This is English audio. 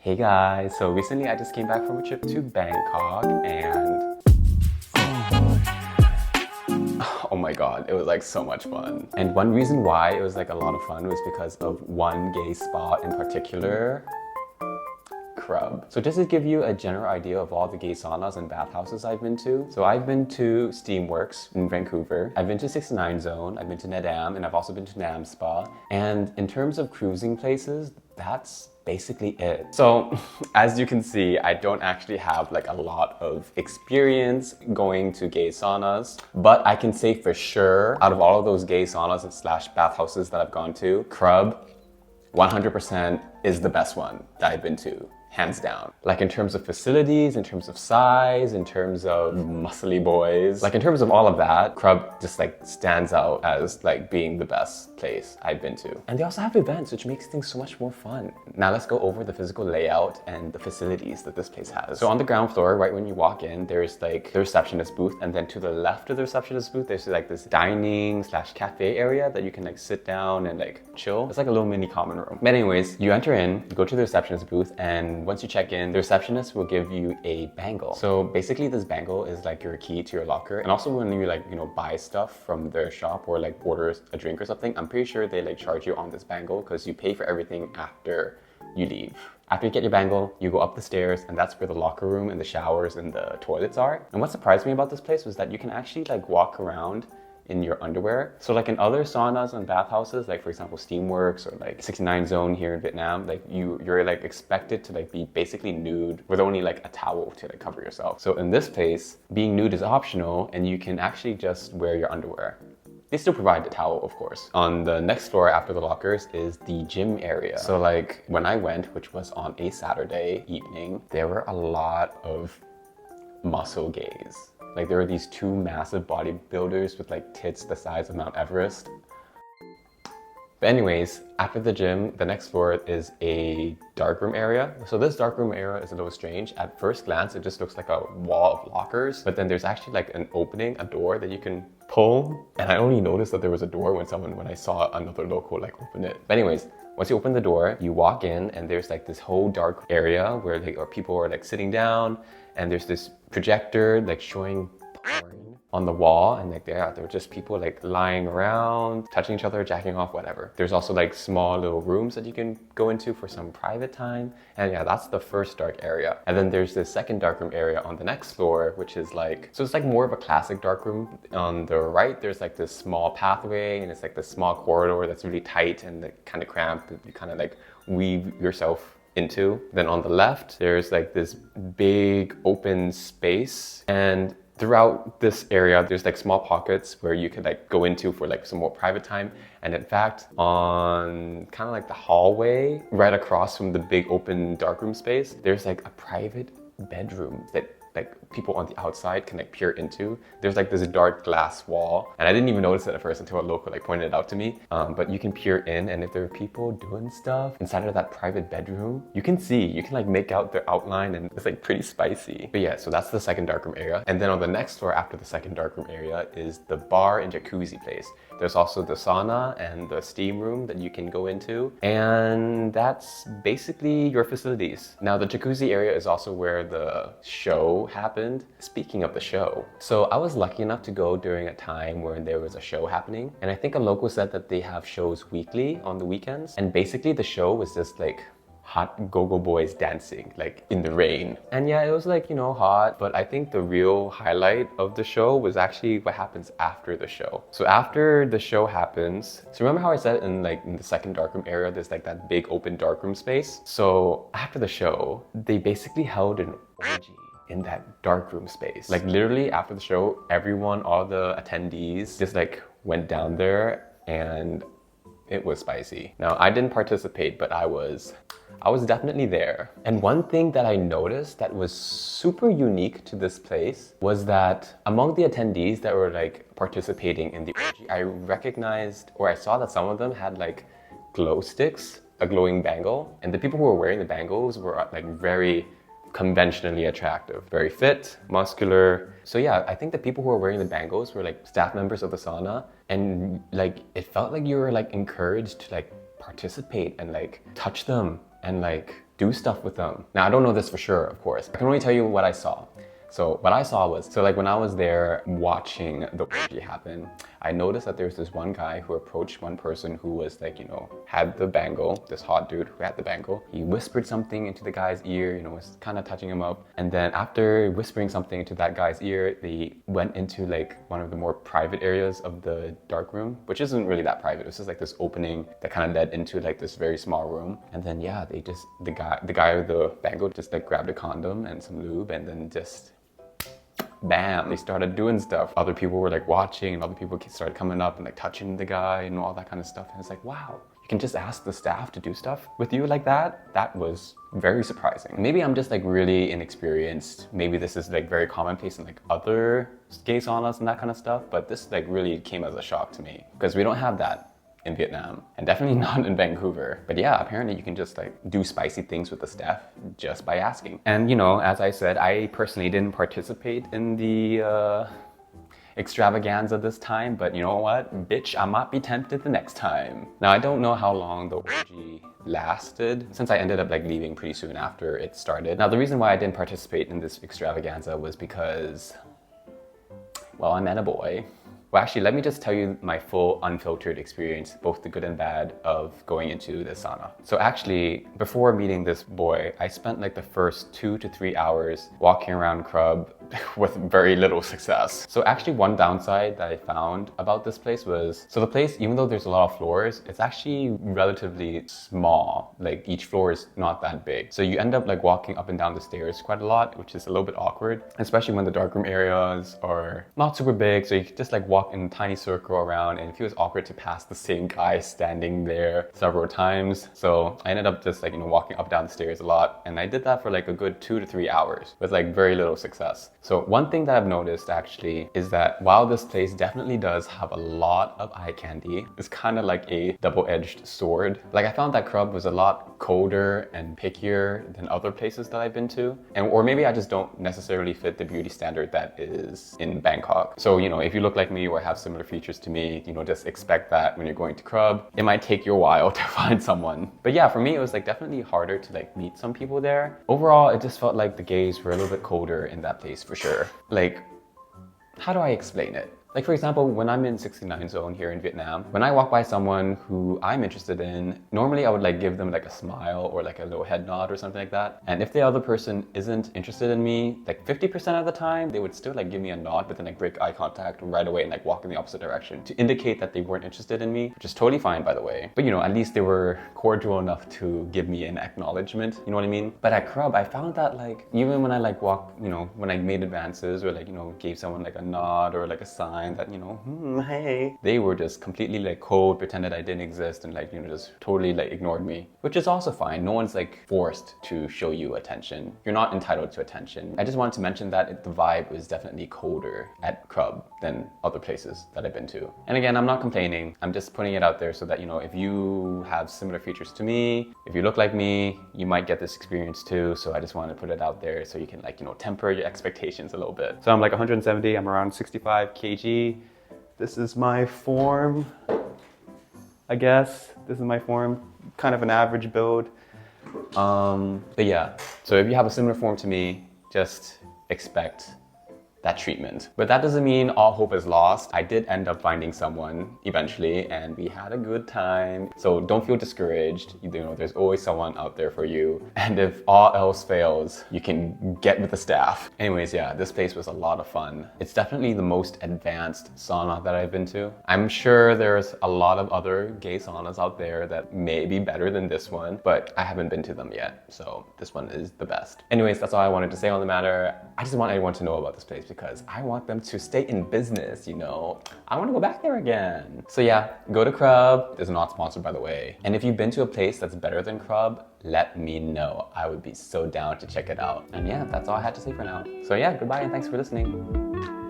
Hey guys, so recently I just came back from a trip to Bangkok and oh my god, it was like so much fun. And one reason why it was like a lot of fun was because of one gay spot in particular, Krubb. So just to give you a general idea of all the gay saunas and bathhouses I've been to. So I've been to Steamworks in Vancouver. I've been to 69 Zone. I've been to Nadam, and I've also been to Nam Spa. And in terms of cruising places, that's basically it. So as you can see, I don't actually have like a lot of experience going to gay saunas, but I can say for sure, out of all of those gay saunas and slash bathhouses that I've gone to, Krubb 100% is the best one that I've been to. Hands down. Like in terms of facilities, in terms of size, in terms of muscly boys, like in terms of all of that, Krubb just like stands out as like being the best place I've been to. And they also have events, which makes things so much more fun. Now let's go over the physical layout and the facilities that this place has. So on the ground floor, right when you walk in, there's like the receptionist booth, and then to the left of the receptionist booth, there's like this dining slash cafe area that you can like sit down and like chill. It's like a little mini common room. But anyways, you enter in, you go to the receptionist booth, and once you check in, the receptionist will give you a bangle. So basically this bangle is like your key to your locker. And also when you like, buy stuff from their shop or like order a drink or something, I'm pretty sure they like charge you on this bangle because you pay for everything after you leave. After you get your bangle, you go up the stairs, and that's where the locker room and the showers and the toilets are. And what surprised me about this place was that you can actually like walk around in your underwear. So like in other saunas and bathhouses, like for example Steamworks or like 69 Zone here in Vietnam, like you're like expected to like be basically nude with only like a towel to like cover yourself. So in this place, being nude is optional, and you can actually just wear your underwear. They still provide the towel, of course. On the next floor after the lockers is the gym area. So like when I went, which was on a Saturday evening, there were a lot of muscle gays. Like there were these two massive bodybuilders with like tits the size of Mount Everest. But anyways, after the gym, the next floor is a darkroom area. So this darkroom area is a little strange. At first glance, it just looks like a wall of lockers, but then there's actually like an opening, a door that you can pull. And I only noticed that there was a door when I saw another local like open it. But anyways, once you open the door, you walk in, and there's like this whole dark area where people are like sitting down, and there's this projector like showing porn on the wall, and like there were just people like lying around, touching each other, jacking off, whatever. There's also like small little rooms that you can go into for some private time. And yeah, that's the first dark area. And then there's this second darkroom area on the next floor, which is like, so it's like more of a classic darkroom. On the right, there's like this small pathway, and it's like this small corridor that's really tight and like kind of cramped that you kind of like weave yourself into. Then on the left, there's like this big open space, and throughout this area, there's like small pockets where you could like go into for like some more private time. And in fact, on kind of like the hallway, right across from the big open darkroom space, there's like a private bedroom that like people on the outside can like peer into. There's like this dark glass wall, and I didn't even notice it at first until a local like pointed it out to me. But you can peer in, and if there are people doing stuff inside of that private bedroom, you can like make out their outline, and it's like pretty spicy. But yeah, so that's the second darkroom area. And then on the next floor after the second darkroom area is the bar and jacuzzi place. There's also the sauna and the steam room that you can go into, and that's basically your facilities. Now the jacuzzi area is also where the show happened. Speaking of the show, so I was lucky enough to go during a time when there was a show happening, and I think a local said that they have shows weekly on the weekends, and basically the show was just like hot go-go boys dancing like in the rain. And yeah, it was like, hot, but I think the real highlight of the show was actually what happens after the show. So after the show happens, so remember how I said in the second darkroom area, there's like that big open darkroom space? So after the show, they basically held an orgy in that darkroom space. Like literally after the show, everyone, all the attendees just like went down there, and it was spicy. Now I didn't participate, but I was definitely there. And one thing that I noticed that was super unique to this place was that among the attendees that were like participating in the orgy, I recognized, or I saw that some of them had like glow sticks, a glowing bangle, and the people who were wearing the bangles were like very conventionally attractive, very fit, muscular. So yeah, I think the people who were wearing the bangles were like staff members of the sauna, and like it felt like you were like encouraged to like participate and like touch them and like do stuff with them. Now, I don't know this for sure, of course. I can only tell you what I saw. So what I saw was, like when I was there watching the orgy happen, I noticed that there was this one guy who approached one person who was like, you know, had the bangle, this hot dude who had the bangle. He whispered something into the guy's ear, you know, was kind of touching him up. And then after whispering something into that guy's ear, they went into like one of the more private areas of the dark room, which isn't really that private. It was just like this opening that kind of led into like this very small room. And then yeah, they just, the guy with the bangle just like grabbed a condom and some lube and then just bam, they started doing stuff. Other people were like watching and other people started coming up and like touching the guy and all that kind of stuff. And it's like, wow, you can just ask the staff to do stuff with you like that? That was very surprising. Maybe I'm just like really inexperienced. Maybe this is like very commonplace in like other gay saunas and that kind of stuff. But this like really came as a shock to me because we don't have that in Vietnam and definitely not in Vancouver. But yeah, apparently you can just like do spicy things with the staff just by asking. And you know, as I said, I personally didn't participate in the extravaganza this time, but you know what? Bitch, I might be tempted the next time. Now, I don't know how long the orgy lasted since I ended up like leaving pretty soon after it started. Now, the reason why I didn't participate in this extravaganza was because, well, I met a boy. Well, actually, let me just tell you my full unfiltered experience, both the good and bad of going into the sauna. So actually, before meeting this boy, I spent like the first 2 to 3 hours walking around Krubb with very little success. So actually one downside that I found about this place was, so the place, even though there's a lot of floors, it's actually relatively small. Like each floor is not that big. So you end up like walking up and down the stairs quite a lot, which is a little bit awkward, especially when the darkroom areas are not super big. So you could just like walk in a tiny circle around and it feels awkward to pass the same guy standing there several times. So I ended up just like, you know, walking up and down the stairs a lot. And I did that for like a good 2 to 3 hours with like very little success. So one thing that I've noticed actually is that while this place definitely does have a lot of eye candy, it's kind of like a double-edged sword. Like I found that Krubb was a lot colder and pickier than other places that I've been to. And or maybe I just don't necessarily fit the beauty standard that is in Bangkok. So, you know, if you look like me or have similar features to me, you know, just expect that when you're going to Krubb. It might take you a while to find someone. But yeah, for me, it was like definitely harder to like meet some people there. Overall, it just felt like the gays were a little bit colder in that place for sure. Like, how do I explain it? Like for example, when I'm in 69 zone here in Vietnam, when I walk by someone who I'm interested in, normally I would like give them like a smile or like a little head nod or something like that. And if the other person isn't interested in me, like 50% of the time, they would still like give me a nod, but then like break eye contact right away and like walk in the opposite direction to indicate that they weren't interested in me, which is totally fine, by the way. But you know, at least they were cordial enough to give me an acknowledgement, you know what I mean? But at Krubb, I found that like, even when I like walk, you know, when I made advances or like, you know, gave someone like a nod or like a sign that, you know, hey, they were just completely like cold, pretended I didn't exist and like, you know, just totally like ignored me, which is also fine. No one's like forced to show you attention. You're not entitled to attention. I just wanted to mention that the vibe was definitely colder at Krubb than other places that I've been to. And again, I'm not complaining. I'm just putting it out there so that, you know, if you have similar features to me, if you look like me, you might get this experience too. So I just wanted to put it out there so you can like, you know, temper your expectations a little bit. So I'm like 170, I'm around 65 kg. This is my form, I guess. This is my form, kind of an average build. But yeah, so if you have a similar form to me, just expect that treatment. But that doesn't mean all hope is lost. I did end up finding someone eventually and we had a good time. So don't feel discouraged. You know, there's always someone out there for you. And if all else fails, you can get with the staff. Anyways, yeah, this place was a lot of fun. It's definitely the most advanced sauna that I've been to. I'm sure there's a lot of other gay saunas out there that may be better than this one, but I haven't been to them yet. So this one is the best. Anyways, that's all I wanted to say on the matter. I just want everyone to know about this place because I want them to stay in business, you know? I want to go back there again. So yeah, go to Krubb. This is not sponsored, by the way. And if you've been to a place that's better than Krubb, let me know. I would be so down to check it out. And yeah, that's all I had to say for now. So yeah, goodbye and thanks for listening.